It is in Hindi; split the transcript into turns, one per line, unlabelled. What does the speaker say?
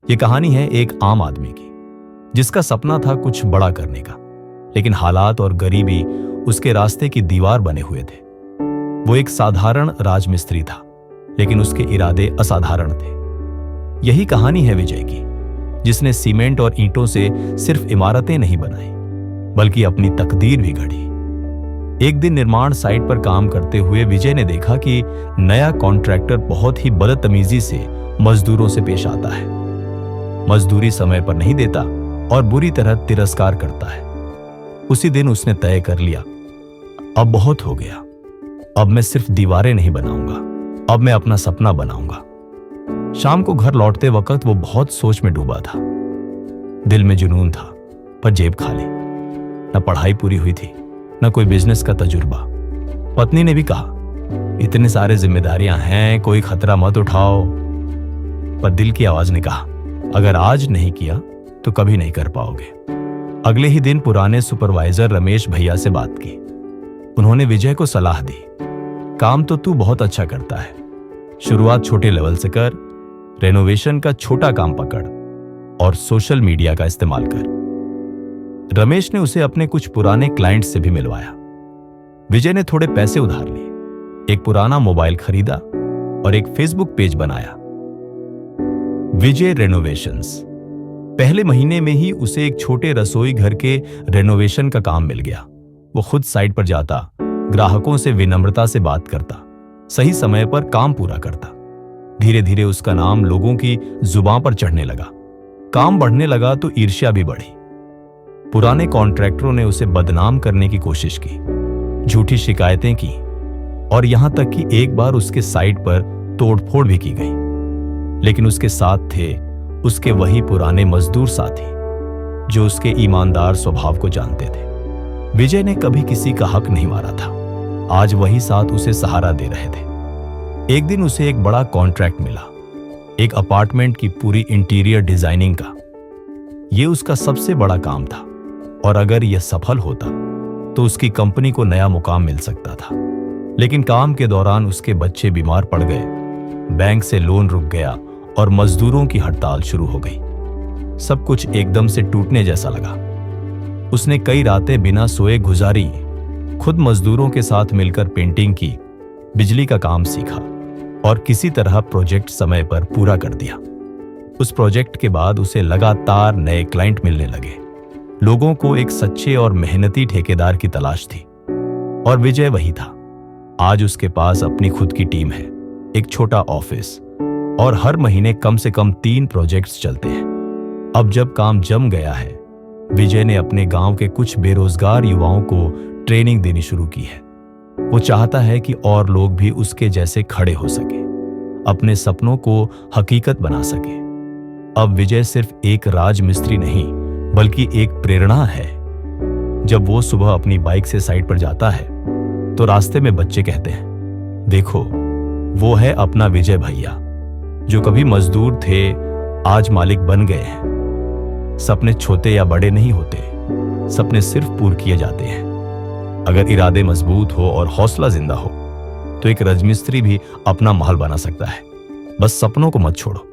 ये कहानी है एक आम आदमी की, जिसका सपना था कुछ बड़ा करने का, लेकिन हालात और गरीबी उसके रास्ते की दीवार बने हुए थे। वो एक साधारण राजमिस्त्री था, लेकिन उसके इरादे असाधारण थे। यही कहानी है विजय की, जिसने सीमेंट और ईंटों से सिर्फ इमारतें नहीं बनाई, बल्कि अपनी तकदीर भी गढ़ी। एक दिन निर्माण साइट पर काम करते हुए विजय ने देखा कि नया कॉन्ट्रैक्टर बहुत ही बदतमीजी से मजदूरों से पेश आता है। मजदूरी समय पर नहीं देता और बुरी तरह तिरस्कार करता है। उसी दिन उसने तय कर लिया, अब बहुत हो गया। अब मैं सिर्फ दीवारें नहीं बनाऊंगा, अब मैं अपना सपना बनाऊंगा। शाम को घर लौटते वक्त वो बहुत सोच में डूबा था। दिल में जुनून था, पर जेब खाली। न पढ़ाई पूरी हुई थी, न कोई बिजनेस का तजुर्बा। पत्नी ने भी कहा, इतने सारे जिम्मेदारियां हैं, कोई खतरा मत उठाओ। पर दिल की आवाज ने कहा, अगर आज नहीं किया तो कभी नहीं कर पाओगे। अगले ही दिन पुराने सुपरवाइजर रमेश भैया से बात की। उन्होंने विजय को सलाह दी, काम तो तू बहुत अच्छा करता है, शुरुआत छोटे लेवल से कर, रेनोवेशन का छोटा काम पकड़ और सोशल मीडिया का इस्तेमाल कर। रमेश ने उसे अपने कुछ पुराने क्लाइंट्स से भी मिलवाया। विजय ने थोड़े पैसे उधार लिए, एक पुराना मोबाइल खरीदा और एक फेसबुक पेज बनाया, विजय रेनोवेशंस। पहले महीने में ही उसे एक छोटे रसोई घर के रेनोवेशन का काम मिल गया। वो खुद साइट पर जाता, ग्राहकों से विनम्रता से बात करता, सही समय पर काम पूरा करता। धीरे धीरे उसका नाम लोगों की जुबान पर चढ़ने लगा। काम बढ़ने लगा तो ईर्ष्या भी बढ़ी। पुराने कॉन्ट्रैक्टरों ने उसे बदनाम करने की कोशिश की, झूठी शिकायतें की और यहां तक कि एक बार उसके साइट पर तोड़फोड़ भी की गई। लेकिन उसके साथ थे उसके वही पुराने मजदूर साथी, जो उसके ईमानदार स्वभाव को जानते थे। विजय ने कभी किसी का हक नहीं मारा था। आज वही साथ उसे सहारा दे रहे थे। एक दिन उसे एक बड़ा कॉन्ट्रैक्ट मिला, एक अपार्टमेंट की पूरी इंटीरियर डिजाइनिंग का। यह उसका सबसे बड़ा काम था और अगर यह सफल होता तो उसकी कंपनी को नया मुकाम मिल सकता था। लेकिन काम के दौरान उसके बच्चे बीमार पड़ गए, बैंक से लोन रुक गया और मजदूरों की हड़ताल शुरू हो गई। सब कुछ एकदम से टूटने जैसा लगा। उसने कई रातें बिना सोए गुजारी, खुद मजदूरों के साथ मिलकर पेंटिंग की, बिजली का काम सीखा और किसी तरह प्रोजेक्ट समय पर पूरा कर दिया। उस प्रोजेक्ट के बाद उसे लगातार नए क्लाइंट मिलने लगे। लोगों को एक सच्चे और मेहनती ठेकेदार की तलाश थी और विजय वही था। आज उसके पास अपनी खुद की टीम है, एक छोटा ऑफिस और हर महीने कम से कम 3 प्रोजेक्ट्स चलते हैं। अब जब काम जम गया है, विजय ने अपने गांव के कुछ बेरोजगार युवाओं को ट्रेनिंग देनी शुरू की है। वो चाहता है कि और लोग भी उसके जैसे खड़े हो सके, अपने सपनों को हकीकत बना सके। अब विजय सिर्फ एक राजमिस्त्री नहीं, बल्कि एक प्रेरणा है। जब वो सुबह अपनी बाइक से साइट पर जाता है तो रास्ते में बच्चे कहते हैं, देखो वो है अपना विजय भैया, जो कभी मजदूर थे आज मालिक बन गए हैं। सपने छोटे या बड़े नहीं होते, सपने सिर्फ पूरे किए जाते हैं। अगर इरादे मजबूत हो और हौसला जिंदा हो तो एक राजमिस्त्री भी अपना महल बना सकता है। बस सपनों को मत छोड़ो।